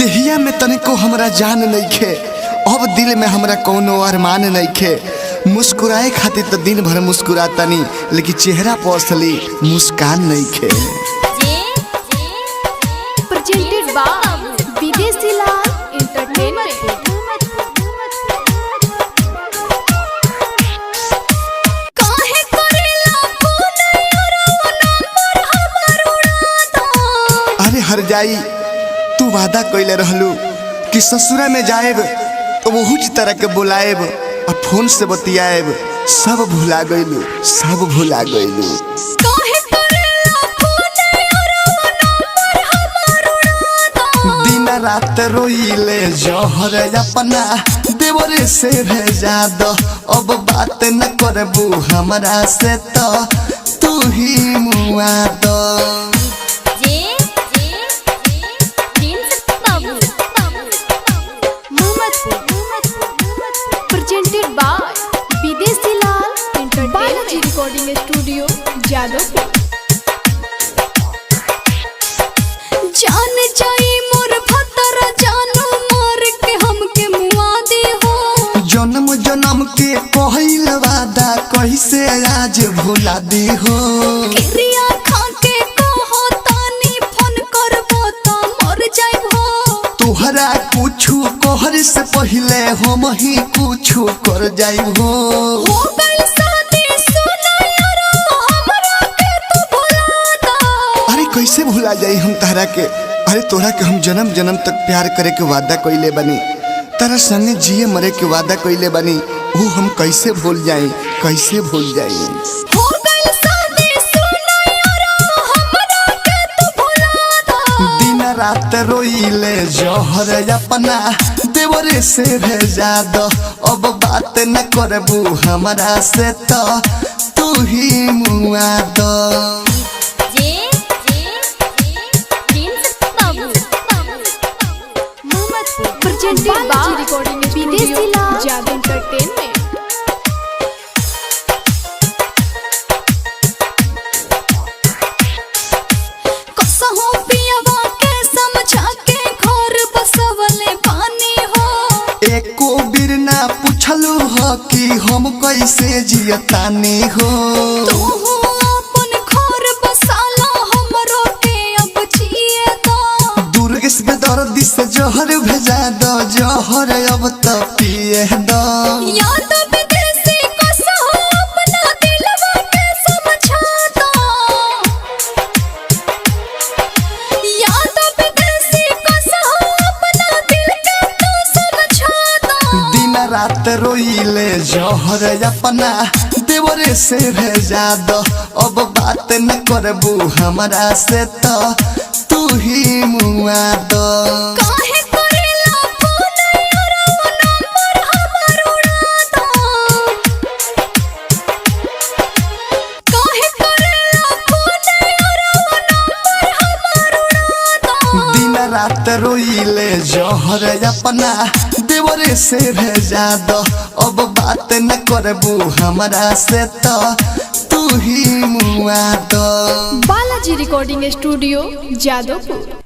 देहिया में तनिको हमरा जान नइखे। अब दिल में हमरा कोनो अरमान नइखे। मुस्कुराए खातिर तो दिन भर मुस्कुरातानी, लेकिन चेहरा पर असली मुस्कान नइखे। प्रेजेंटेड बाय विदेशी लाल एंटरटेनमेंट। अरे हर जाई, तू वादा कइले रहलू कि ससुरा में जाएब तो वही तरह के बुलाएब और फोन से बतियाएब। सब भुला गइलू, सब भुला गइलू। दिन रात रोइले जहर अपना देवरे से भेजा दो। अब बात न करबू हमरा से तो तू ही मुआ दो। प्रेजेंटेड बाय विदेशी लाल एंटरटेनमेंट रिकॉर्डिंग स्टूडियो जादवपुर। जान जाई मोर भतर जानू मार के हमके मुआ दे हो। जन्म जन्म के पहिल वादा कैसे आज भुला दी हो। क्रिया खा के कहो तानी फोन करबो तो मर जाइबो। तोहरा कुछु कहर से पहले हम ही कुछु कर जाइबो। हो गइल शादी सुना यारो हमरा के तू भुला दा। अरे कैसे भुला जाई हम तहरा के। अरे तोरा के हम जन्म जन्म तक प्यार करे के वादा कइले बनी, तारा संगे जिए मरे के वादा कइले बनी। वो हम कैसे भूल जाई, कैसे भूल जाई। हो गइल शादी सुना यारो हमरा के तू भुला दा। दिन रात रोइले जहर अपना देवरे से भेजा दो। अब बात न करबू हमरा से तो तू ही मुआ दो। प्रेजेंटेड बाय रिकॉर्डिंग विदेशी लाल जादू एंटरटेनमेंट। कसहो पियवा के समझा के घर बसवले पानी हो। एको बिर ना पूछलू हो कि हम कैसे जियतानी हो। तू अपन घर बसाला हमरो के अब जिए दो। दुर्गेश बेदर्दी से जहर भेजा दो, जहर अब तो पिए दो। याद विदेशी कसहो अपना दिलवा के समझा दो। याद विदेशी कसहो अपना दिल के तू समझा दो। दिन रात रोइले जहर अपना देवरे से भेजा दो। अब बात न करबू हमरा से तो तू ही मुआ दो। काहे करेला फोन यारो नंबर हमर उड़ा दो। काहे करेला फोन यारो नंबर हमर उड़ा दो। दिन रात रोइले जहर अपना देवरे से भेजा दो। अब बात न करबू हमरा से तो तू ही मुआ दो। Balaji recording studio Jadavpur.